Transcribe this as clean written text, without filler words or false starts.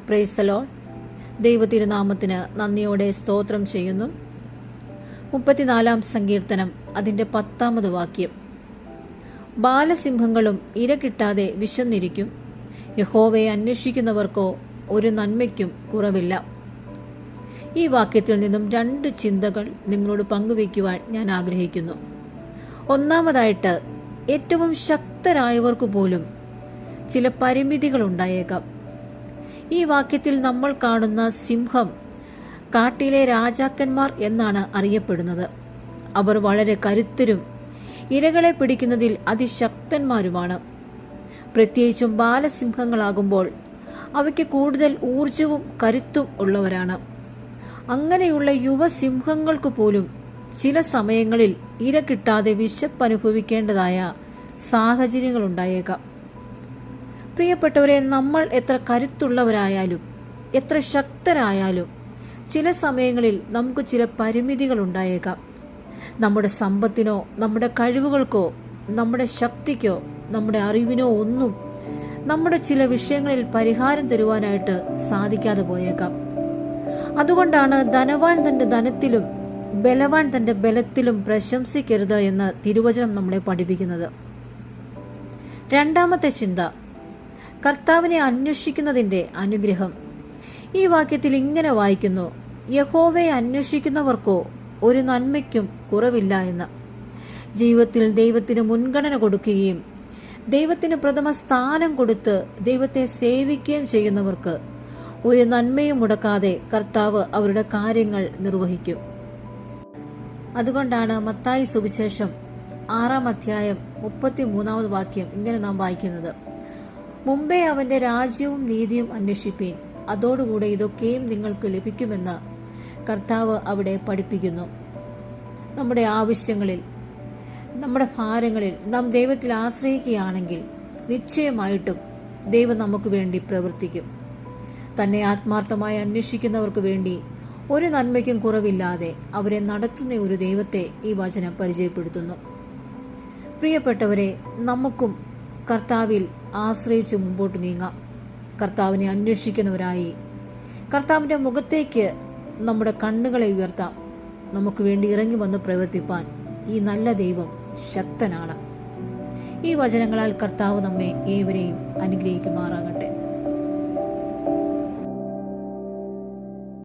Praise the Lord. ദൈവ തിരുനാമത്തിന് നന്ദിയോടെ സ്തോത്രം ചെയ്യുന്നു. 34 സങ്കീർത്തനം അതിൻ്റെ 10 വാക്യം. ബാലസിംഹങ്ങളും ഇര കിട്ടാതെ വിശന്നിരിക്കും, യഹോവയെ അന്വേഷിക്കുന്നവർക്കോ ഒരു നന്മയ്ക്കും കുറവില്ല. ഈ വാക്യത്തിൽ നിന്നും 2 ചിന്തകൾ നിങ്ങളോട് പങ്കുവയ്ക്കുവാൻ ഞാൻ ആഗ്രഹിക്കുന്നു. ഒന്നാമതായിട്ട്, ഏറ്റവും ശക്തരായവർക്ക് പോലും ചില പരിമിതികൾ ഉണ്ടായേക്കാം. ഈ വാക്യത്തിൽ നമ്മൾ കാണുന്ന സിംഹം കാട്ടിലെ രാജാക്കന്മാർ എന്നാണ് അറിയപ്പെടുന്നത്. അവർ വളരെ കരുത്തരും ഇരകളെ പിടിക്കുന്നതിൽ അതിശക്തന്മാരുമാണ്. പ്രത്യേകിച്ചും ബാലസിംഹങ്ങളാകുമ്പോൾ അവയ്ക്ക് കൂടുതൽ ഊർജവും കരുത്തും ഉള്ളവരാണ്. അങ്ങനെയുള്ള യുവസിംഹങ്ങൾക്ക് പോലും ചില സമയങ്ങളിൽ ഇര കിട്ടാതെ വിശപ്പനുഭവിക്കേണ്ടതായ സാഹചര്യങ്ങളുണ്ടായേക്കാം. പ്രിയപ്പെട്ടവരെ, നമ്മൾ എത്ര കരുത്തുള്ളവരായാലും എത്ര ശക്തരായാലും ചില സമയങ്ങളിൽ നമുക്ക് ചില പരിമിതികൾ ഉണ്ടായേക്കാം. നമ്മുടെ സമ്പത്തിനോ നമ്മുടെ കഴിവുകൾക്കോ നമ്മുടെ ശക്തിക്കോ നമ്മുടെ അറിവിനോ ഒന്നും നമ്മുടെ ചില വിഷയങ്ങളിൽ പരിഹാരം തരുവാനായിട്ട് സാധിക്കാതെ പോയേക്കാം. അതുകൊണ്ടാണ് ധനവാൻ തൻ്റെ ധനത്തിലും ബലവാൻ തൻ്റെ ബലത്തിലും പ്രശംസിക്കരുത് എന്ന് തിരുവചനം നമ്മളെ പഠിപ്പിക്കുന്നത്. രണ്ടാമത്തെ ചിന്ത, കർത്താവിനെ അന്വേഷിക്കുന്നതിൻ്റെ അനുഗ്രഹം. ഈ വാക്യത്തിൽ ഇങ്ങനെ വായിക്കുന്നു: യഹോവയെ അന്വേഷിക്കുന്നവർക്കോ ഒരു നന്മയ്ക്കും കുറവില്ല എന്ന്. ജീവിതത്തിൽ ദൈവത്തിന് മുൻഗണന കൊടുക്കുകയും ദൈവത്തിന് പ്രഥമ സ്ഥാനം കൊടുത്ത് ദൈവത്തെ സേവിക്കുകയും ചെയ്യുന്നവർക്ക് ഒരു നന്മയും മുടക്കാതെ കർത്താവ് അവരുടെ കാര്യങ്ങൾ നിർവഹിക്കും. അതുകൊണ്ടാണ് മത്തായി സുവിശേഷം 6 അധ്യായം 33 വാക്യം ഇങ്ങനെ നാം വായിക്കുന്നത്: മുമ്പേ അവന്റെ രാജ്യവും നീതിയും അന്വേഷിപ്പീൻ, അതോടുകൂടെ ഇതൊക്കെയും നിങ്ങൾക്ക് ലഭിക്കുമെന്ന് കർത്താവ് അവിടെ പഠിപ്പിക്കുന്നു. നമ്മുടെ ആവശ്യങ്ങളിൽ, നമ്മുടെ ഭാരങ്ങളിൽ നാം ദൈവത്തിൽ ആശ്രയിക്കുകയാണെങ്കിൽ നിശ്ചയമായിട്ടും ദൈവം നമുക്ക് വേണ്ടി പ്രവർത്തിക്കും. തന്നെ ആത്മാർത്ഥമായി അന്വേഷിക്കുന്നവർക്ക് വേണ്ടി ഒരു നന്മയ്ക്കും കുറവില്ലാതെ അവരെ നടത്തുന്ന ഒരു ദൈവത്തെ ഈ വചനം പരിചയപ്പെടുത്തുന്നു. പ്രിയപ്പെട്ടവരെ, നമുക്കും കർത്താവിൽ ആശ്രയിച്ച് മുമ്പോട്ട് നീങ്ങാം. കർത്താവിനെ അന്വേഷിക്കുന്നവരായി കർത്താവിൻ്റെ മുഖത്തേക്ക് നമ്മുടെ കണ്ണുകളെ ഉയർത്താം. നമുക്ക് വേണ്ടി ഇറങ്ങി വന്ന് പ്രവർത്തിപ്പാൻ ഈ നല്ല ദൈവം ശക്തനാണ്. ഈ വചനങ്ങളാൽ കർത്താവ് നമ്മെ ഏവരെയും അനുഗ്രഹിക്കുമാറാകട്ടെ.